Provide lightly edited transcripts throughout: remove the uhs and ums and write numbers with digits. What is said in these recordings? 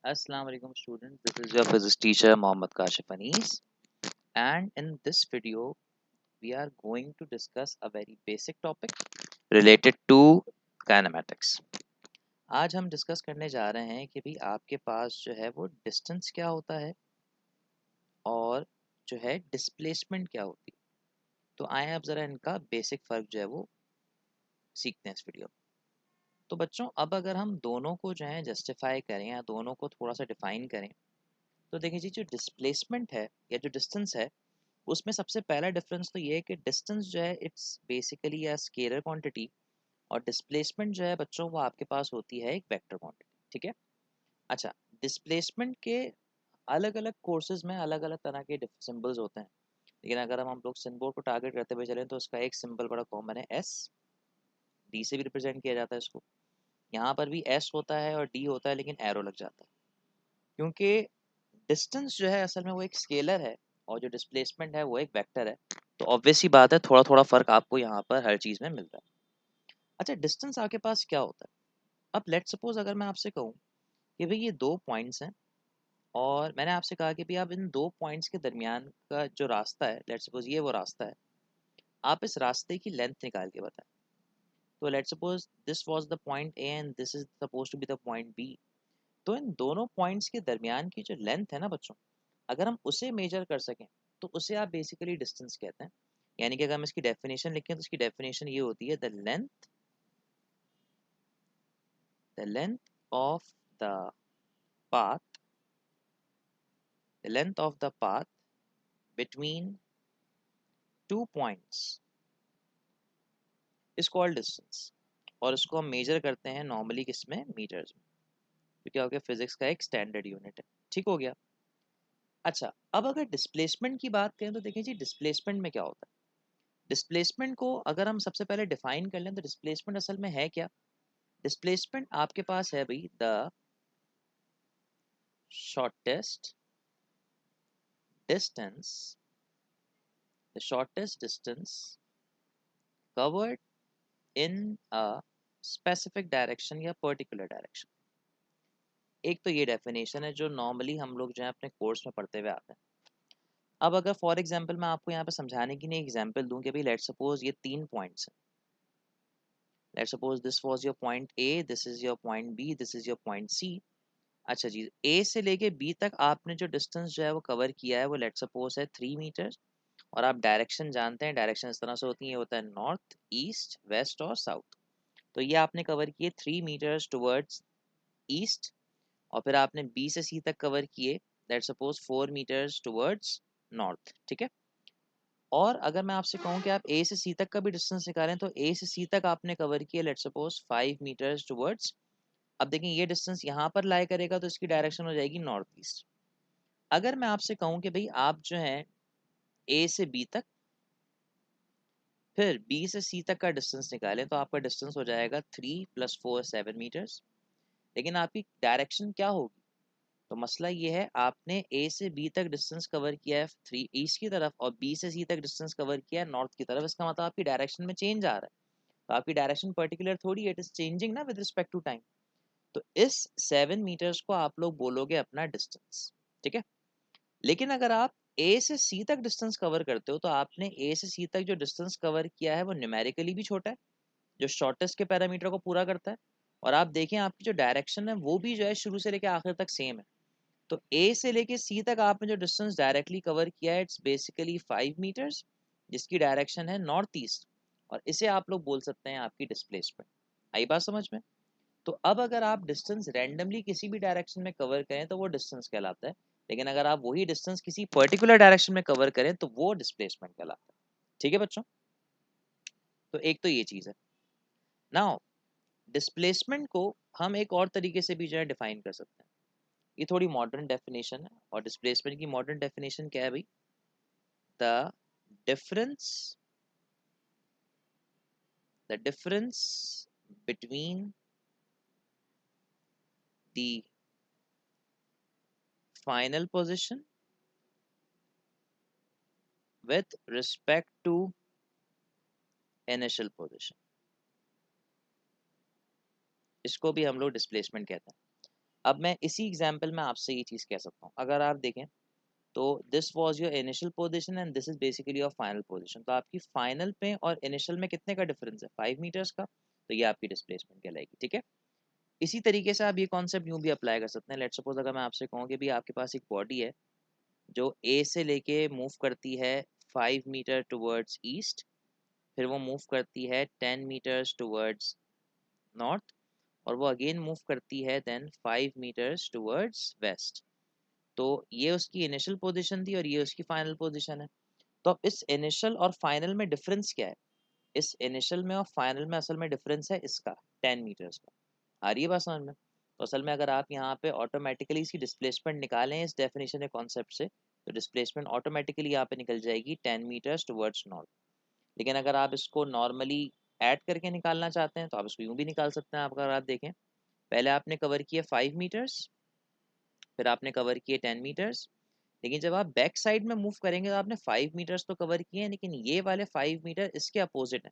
Assalamu alaikum students, this is your physics teacher Mohammad Kashif Anis, and in this video we are going to discuss a very basic topic related to kinematics. आज हम discuss करने जा रहे हैं कि भाई आपके पास जो है वो डिस्टेंस क्या होता है और जो है डिस्प्लेसमेंट क्या होती है। तो आए अब ज़रा इनका बेसिक फ़र्क जो है वो सीखते हैं इस वीडियो में। तो बच्चों अब अगर हम दोनों को जो है जस्टिफाई करें या दोनों को थोड़ा सा डिफाइन करें तो देखिए जी, जो डिस्प्लेसमेंट है या जो डिस्टेंस है उसमें सबसे पहला डिफरेंस तो ये है कि डिस्टेंस जो है it's basically a scalar quantity और डिस्प्लेसमेंट जो है बच्चों वो आपके पास होती है एक वेक्टर क्वांटिटी। ठीक है। अच्छा, डिस्प्लेसमेंट के अलग अलग कोर्सेज में अलग अलग तरह के सिंबल्स होते हैं, लेकिन अगर हम लोग सिंबल को टारगेट करते हुए चलें तो उसका एक सिंबल बड़ा कॉमन है, एस। डी से भी रिप्रेजेंट किया जाता है इसको। यहाँ पर भी एस होता है और डी होता है, लेकिन एरो लग जाता है क्योंकि डिस्टेंस जो है असल में वो एक स्केलर है और जो डिस्प्लेसमेंट है वो एक वेक्टर है। तो ऑब्वियस सी बात है, थोड़ा थोड़ा फर्क आपको यहाँ पर हर चीज़ में मिलता है। अच्छा, डिस्टेंस आपके पास क्या होता है? अब लेट सपोज अगर मैं आपसे कहूँ कि भाई ये दो पॉइंट्स हैं और मैंने आपसे कहा कि भाई आप इन दो पॉइंट्स के दरमियान का जो रास्ता है, लेट सपोज ये वो रास्ता है, आप इस रास्ते की लेंथ निकाल के बताएं। तो let suppose this was the point A and this is suppose to be the point B. तो इन दोनों पॉइंट्स के दरमियान की जो लेंथ है ना बच्चों, अगर हम उसे मेजर कर सकें तो उसे आप बेसिकली डिस्टेंस कहते हैं। यानी कि अगर हम इसकी डेफिनेशन लिखें तो इसकी डेफिनेशन ये होती है the length of the path the length of the path between two points is called distance. और इसको हम मेजर करते हैं नॉर्मली किसमें, मीटर्स में, क्योंकि आपके फिजिक्स का एक स्टैंडर्ड यूनिट है। ठीक हो गया। अच्छा, अब अगर डिस्प्लेसमेंट की बात करें तो देखिए जी, डिस्प्लेसमेंट में क्या होता है। डिस्प्लेसमेंट को अगर हम सबसे पहले डिफाइन कर लें तो डिस्प्लेसमेंट असल में है क्या। डिस्प्लेसमेंट आपके पास है भाई the shortest distance the shortest distance covered in a specific direction या पर्टिकुलर डायरेक्शन। एक तो ये डेफिनेशन है जो नॉर्मली हम लोग जो है अपने कोर्स में पढ़ते हुए आते हैं। अब अगर फॉर एग्जांपल मैं आपको यहाँ पे समझाने की नहीं एग्जांपल दूं कि भाई लेट सपोज ये तीन पॉइंट्स हैं। Let suppose this was your point A, this is your point B, this is your point C. अच्छा जी, ए से लेके बी तक आपने जो डिस्टेंस जो है वो कवर किया है वो लेट सपोज है 3 मीटर। और आप डायरेक्शन जानते हैं, डायरेक्शन इस तरह से होती है, ये होता है नॉर्थ, ईस्ट, वेस्ट और साउथ। तो ये आपने कवर किए 3 मीटर्स टुवर्ड्स ईस्ट। और फिर आपने बी से सी तक कवर किए let suppose 4 meters towards north. ठीक है। और अगर मैं आपसे कहूँ कि आप ए से सी तक का भी डिस्टेंस निकालें तो ए से सी तक आपने कवर किया लेट सपोज 5 मीटर्स टुवर्ड्स। अब देखें ये डिस्टेंस यहाँ पर लाई करेगा तो इसकी डायरेक्शन हो जाएगी नॉर्थ ईस्ट। अगर मैं आपसे कहूँ कि भाई आप जो है ए से बी तक फिर बी से सी तक का डिस्टेंस निकालें तो आपका डिस्टेंस हो जाएगा 3 + 4 7 मीटर्स। लेकिन आपकी डायरेक्शन क्या होगी। तो मसला ये है, आपने ए से बी तक डिस्टेंस कवर किया है 3 ईस्ट की तरफ और बी से सी तक डिस्टेंस कवर किया है नॉर्थ की तरफ। इसका मतलब आपकी डायरेक्शन में चेंज आ रहा है। तो आपकी डायरेक्शन पर्टिकुलर थोड़ी है, इट इज चेंजिंग ना विद रिस्पेक्ट टू टाइम। तो इस 7 मीटर्स को आप लोग बोलोगे अपना डिस्टेंस। ठीक है। लेकिन अगर आप ए से सी तक डिस्टेंस कवर करते हो तो आपने ए से सी तक जो डिस्टेंस कवर किया है वो न्यूमेरिकली भी छोटा है, जो शॉर्टेस्ट के पैरामीटर को पूरा करता है। और आप देखें आपकी जो डायरेक्शन है वो भी जो है शुरू से लेकर आखिर तक सेम है। तो ए से लेके सी तक आपने जो डिस्टेंस डायरेक्टली कवर किया है इट्स बेसिकली 5 मीटर्स, जिसकी डायरेक्शन है नॉर्थ ईस्ट। और इसे आप लोग बोल सकते हैं आपकी डिस्प्लेसमेंट। आई बात समझ में। तो अब अगर आप डिस्टेंस रैंडमली किसी भी डायरेक्शन में कवर करें तो वो डिस्टेंस कहलाता है, लेकिन अगर आप वही डिस्टेंस किसी पर्टिकुलर डायरेक्शन में कवर करें तो वो डिस्प्लेसमेंट कहलाता है। ठीक है बच्चों। तो एक तो ये चीज़ है। नाउ डिस्प्लेसमेंट को हम एक और तरीके से भी जो है डिफाइन कर सकते हैं। ये थोड़ी मॉडर्न डेफिनेशन है और डिस्प्लेसमेंट की मॉडर्न डेफिनेशन क्या है भाई, the difference the difference between the final position with respect to initial position. इसको भी हम लोग डिस्प्लेसमेंट कहते हैं। अब मैं इसी एग्जाम्पल में आपसे ये चीज़ कह सकता हूँ, अगर आप देखें तो this was your initial position and this is basically your final position. तो आपकी फाइनल पे और इनिशियल में कितने का डिफरेंस है, 5 मीटर्स का, तो ये आपकी डिस्प्लेसमेंट कहलाएगी। ठीक है, इसी तरीके से आप ये कॉन्सेप्ट यूं भी अप्लाई कर सकते हैं। लेट्स सपोज अगर मैं आपसे कहूँ कि भी आपके पास एक बॉडी है जो ए से लेके मूव करती है 5 मीटर टुवर्ड्स ईस्ट, फिर वो मूव करती है 10 मीटर्स टुवर्ड्स नॉर्थ, और वो अगेन मूव करती है देन 5 मीटर्स टुवर्ड्स वेस्ट। तो ये उसकी इनिशियल पोजीशन थी और ये उसकी फाइनल पोजीशन है। तो अब इस इनिशियल और फाइनल में डिफरेंस क्या है, इस इनिशियल में और फाइनल में असल में डिफरेंस है इसका 10 मीटर्स का। आ रही है बात समझ में? तो असल में अगर आप यहाँ पे ऑटोमेटिकली इसकी डिस्प्लेसमेंट निकालें इस डेफिनेशन या कॉन्सेप्ट से, तो डिस्प्लेसमेंट ऑटोमेटिकली यहाँ पे निकल जाएगी 10 मीटर्स टुवर्ड्स नॉर्थ। लेकिन अगर आप इसको नॉर्मली ऐड करके निकालना चाहते हैं तो आप इसको यूं भी निकाल सकते हैं। आप अगर आप देखें, पहले आपने कवर किया 5 मीटर्स, फिर आपने कवर किए 10 मीटर्स, लेकिन जब आप बैक साइड में मूव करेंगे तो आपने 5 मीटर्स तो कवर किए हैं, लेकिन ये वाले 5 मीटर इसके अपोजिट है,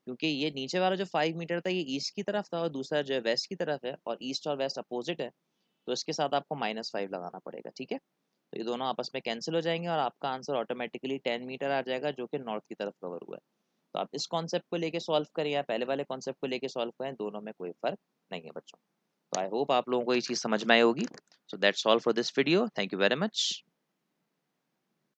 क्योंकि ये नीचे वाला जो 5 मीटर था ये ईस्ट की तरफ था और दूसरा जो है वेस्ट की तरफ है, और ईस्ट और वेस्ट अपोजिट है, तो इसके साथ आपको -5 लगाना पड़ेगा। ठीक है, तो ये दोनों आपस में कैंसिल हो जाएंगे और आपका आंसर ऑटोमेटिकली 10 मीटर आ जाएगा, जो कि नॉर्थ की तरफ कवर हुआ है। तो आप इस कॉन्सेप्ट को लेके सॉल्व करें या पहले वाले कॉन्सेप्ट को लेके सॉल्व करें, दोनों में कोई फर्क नहीं है बच्चों। तो आई होप आप लोगों को ये चीज़ समझ में आई होगी। So that's all for this video, thank you very much.